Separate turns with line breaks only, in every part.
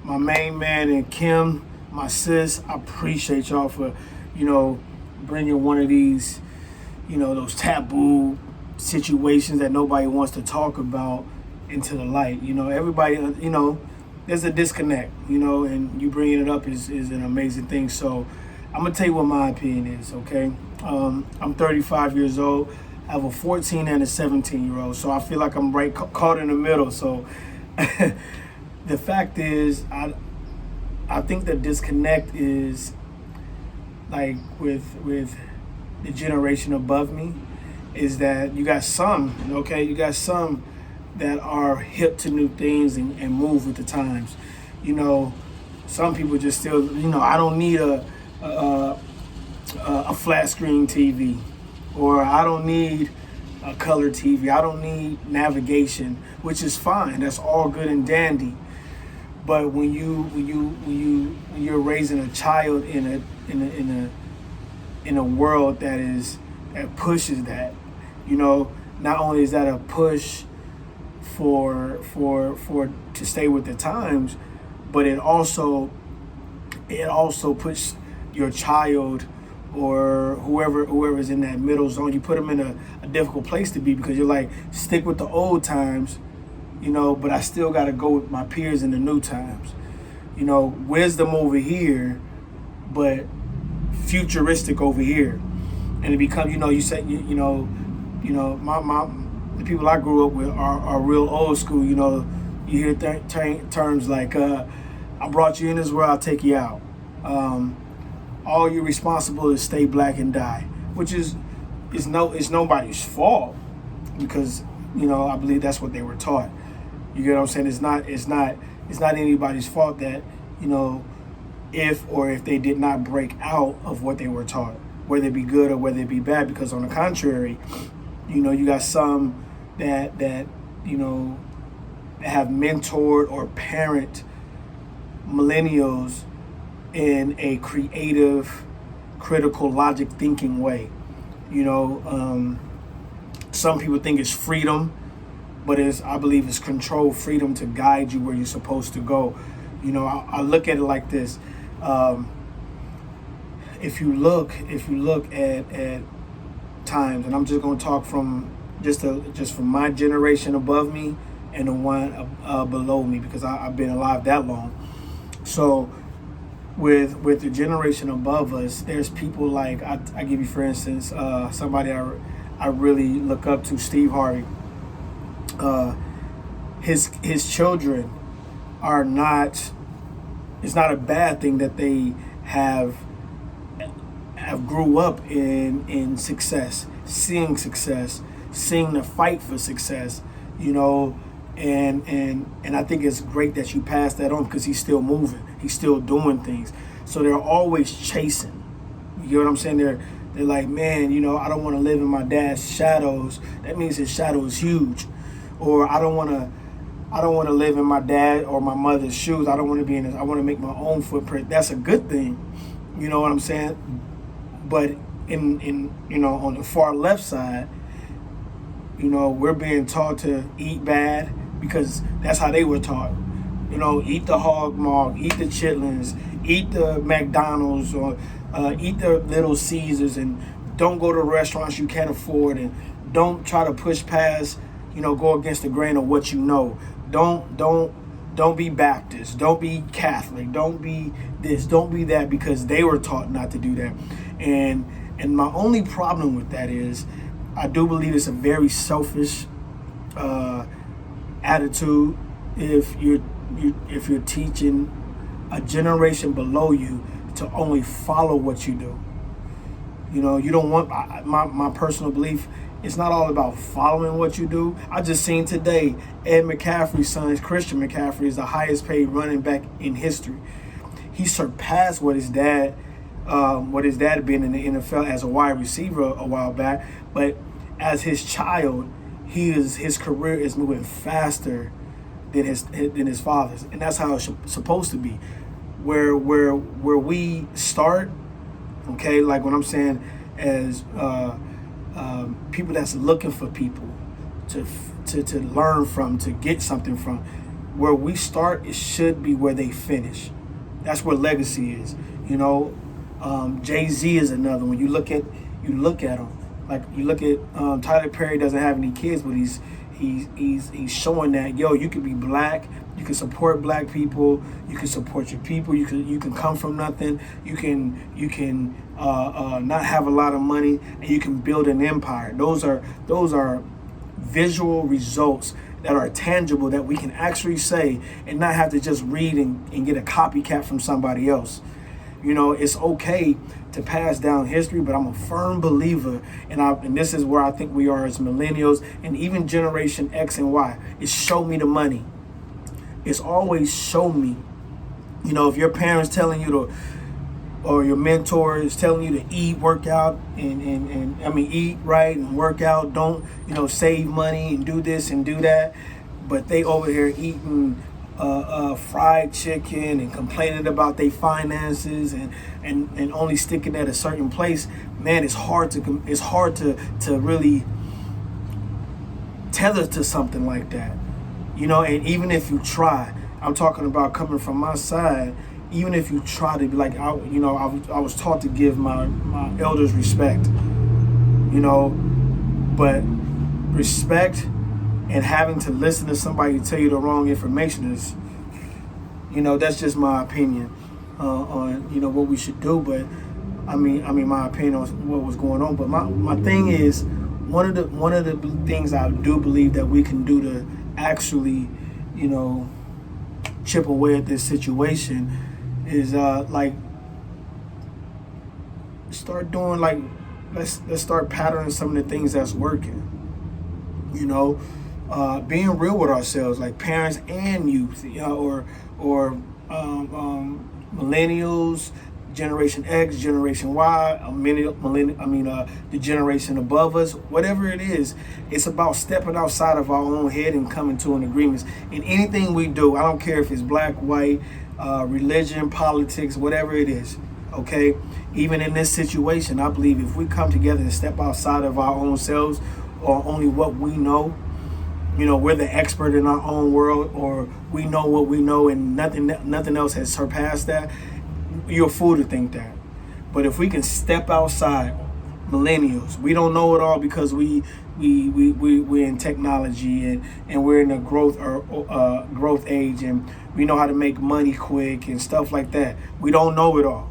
my main man and Kim, my sis. I appreciate y'all for, bringing one of these, those taboo situations that nobody wants to talk about into the light. Everybody, there's a disconnect, and you bringing it up is an amazing thing. So I'm gonna tell you what my opinion is, okay? I'm 35 years old. I have a 14 and a 17-year-old, so I feel like I'm right caught in the middle. So the fact is, I think the disconnect is like with the generation above me, is that you got some that are hip to new things and move with the times. Some people just still, I don't need a flat screen TV, or I don't need a color TV. I don't need navigation, which is fine. That's all good and dandy. But when you're raising a child in a world that pushes that, not only is that a push for to stay with the times, but it also puts your child or whoever is in that middle zone. You put them in a difficult place to be, because you're like, stick with the old times, but I still got to go with my peers in the new times. Wisdom over here, but futuristic over here. And it becomes, you say, the people I grew up with are real old school. You hear terms like, I brought you in this world, I'll take you out. All you're responsible is stay black and die, which is nobody's fault, because I believe that's what they were taught. You get what I'm saying? It's not anybody's fault that if they did not break out of what they were taught, whether it be good or whether it be bad. Because on the contrary, you got some that have mentored or parent millennials in a creative, critical, logic thinking way. Some people think it's freedom, but I believe it's controlled freedom to guide you where you're supposed to go. I look at it like this. If you look at times, and I'm just going to talk from just from my generation above me and the one below me, because I've been alive that long. So with the generation above us, there's people like, I give you for instance, somebody I really look up to, Steve Harvey. His children are not. It's not a bad thing that they have grew up in success, seeing the fight for success, and I think it's great that you pass that on, because he's still moving, he's still doing things. So they're always chasing. You get what I'm saying? They're like, man, I don't want to live in my dad's shadows. That means his shadow is huge. Or I don't want to live in my dad or my mother's shoes. I don't want to be in this. I want to make my own footprint. That's a good thing. You know what I'm saying? But in on the far left side, we're being taught to eat bad, because that's how they were taught. Eat the hog maw, eat the chitlins, eat the McDonald's, or eat the Little Caesars, and don't go to restaurants you can't afford, and don't try to push past, go against the grain of what you know. Don't be Baptist, don't be Catholic, don't be this, don't be that, because they were taught not to do that. And my only problem with that is, I do believe it's a very selfish attitude if you're teaching a generation below you to only follow what you do. You don't want, my personal belief, it's not all about following what you do. I just seen today, Ed McCaffrey's son, Christian McCaffrey, is the highest paid running back in history. He surpassed what his dad had been in the NFL as a wide receiver a while back. But as his child, his career is moving faster than his father's, and that's how it's supposed to be. Where we start, okay, like what I'm saying, as people that's looking for people to learn from, to get something from, where we start, it should be where they finish. That's where legacy is. You know, Jay-Z is another one. You look at him. Like you look at Tyler Perry doesn't have any kids, but he's showing that, yo, you can be black, you can support black people, you can support your people, you can come from nothing, you can not have a lot of money, and you can build an empire. Those are visual results that are tangible, that we can actually say and not have to just read and get a copycat from somebody else. You know, it's okay to pass down history, but I'm a firm believer, and this is where I think we are as millennials and even Generation X and Y, is show me the money. It's always show me. You know, if your parents telling you to, or your mentor is telling you to eat, work out, and I mean eat right and work out, don't, you know, save money and do this and do that, but they over here eating fried chicken and complaining about their finances and only sticking at a certain place, man, it's hard to really tether to something like that, you know. And even if you try, I'm talking about coming from my side, even if you try to be like, I was taught to give my elders respect, you know, but respect and having to listen to somebody tell you the wrong information is, you know, that's just my opinion on, you know, what we should do. But I mean my opinion on what was going on. But my thing is, one of the things I do believe that we can do to actually, you know, chip away at this situation is like start doing, like, let's start patterning some of the things that's working, you know. Being real with ourselves, like parents and youth, you know, or millennials, Generation X, Generation Y, the generation above us, whatever it is. It's about stepping outside of our own head and coming to an agreement. In anything we do, I don't care if it's black, white, religion, politics, whatever it is, okay? Even in this situation, I believe if we come together and step outside of our own selves or only what we know, you know, we're the expert in our own world, or we know what we know and nothing else has surpassed that, you're a fool to think that. But if we can step outside, millennials, we don't know it all because we're in technology and we're in a growth age, and we know how to make money quick and stuff like that. We don't know it all.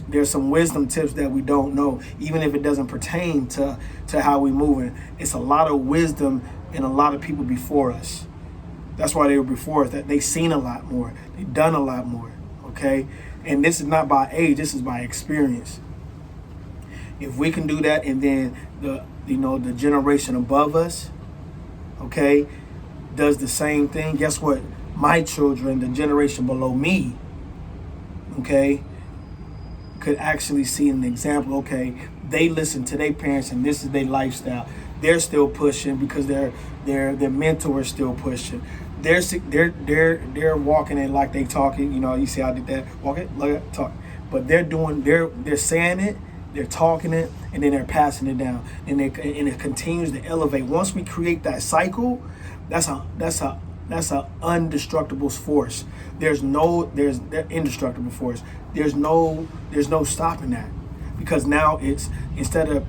There's some wisdom tips that we don't know, even if it doesn't pertain to how we moving. It's a lot of wisdom in a lot of people before us. That's why they were before us, that they seen a lot more, they done a lot more, okay? And this is not by age, this is by experience. If we can do that, and then the generation above us, okay, does the same thing, guess what? My children, the generation below me, okay, could actually see an example. Okay, they listen to their parents and this is their lifestyle. They're still pushing because their mentor is still pushing. They're walking it like they talking. You know, you see how I did that? Walk it, look it, talk. But they're saying it, they're talking it, and then they're passing it down, and it continues to elevate. Once we create that cycle, that's a undestructible force. There's indestructible force. There's no stopping that, because now it's instead of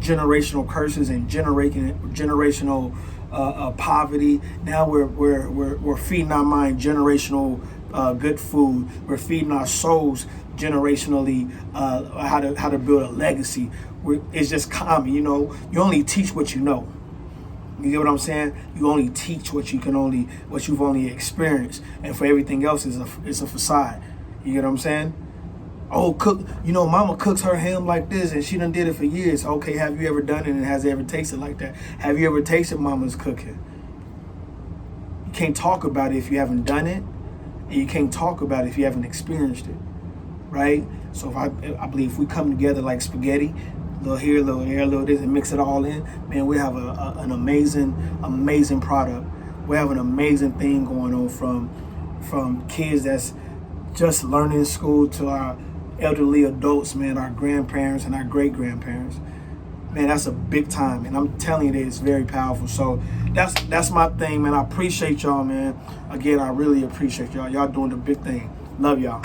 generational curses and generational poverty. Now we're feeding our mind generational good food. We're feeding our souls generationally how to build a legacy. It's just common, you know. You only teach what you know. You get what I'm saying? You only teach what you've only experienced, and for everything else is a facade. You get what I'm saying? Oh, mama cooks her ham like this and she done did it for years. Okay, have you ever done it, and has it ever tasted like that? Have you ever tasted mama's cooking? You can't talk about it if you haven't done it, and you can't talk about it if you haven't experienced it, right? So if I believe if we come together like spaghetti, a little here, a little there, a little this, and mix it all in, man, we have an amazing product. We have an amazing thing going on from kids that's just learning in school to our elderly adults, man, our grandparents and our great grandparents. man, that's a big time. And I'm telling you that it's very powerful. So that's my thing, man. I appreciate y'all, man. Again, I really appreciate y'all. Y'all doing the big thing. Love y'all.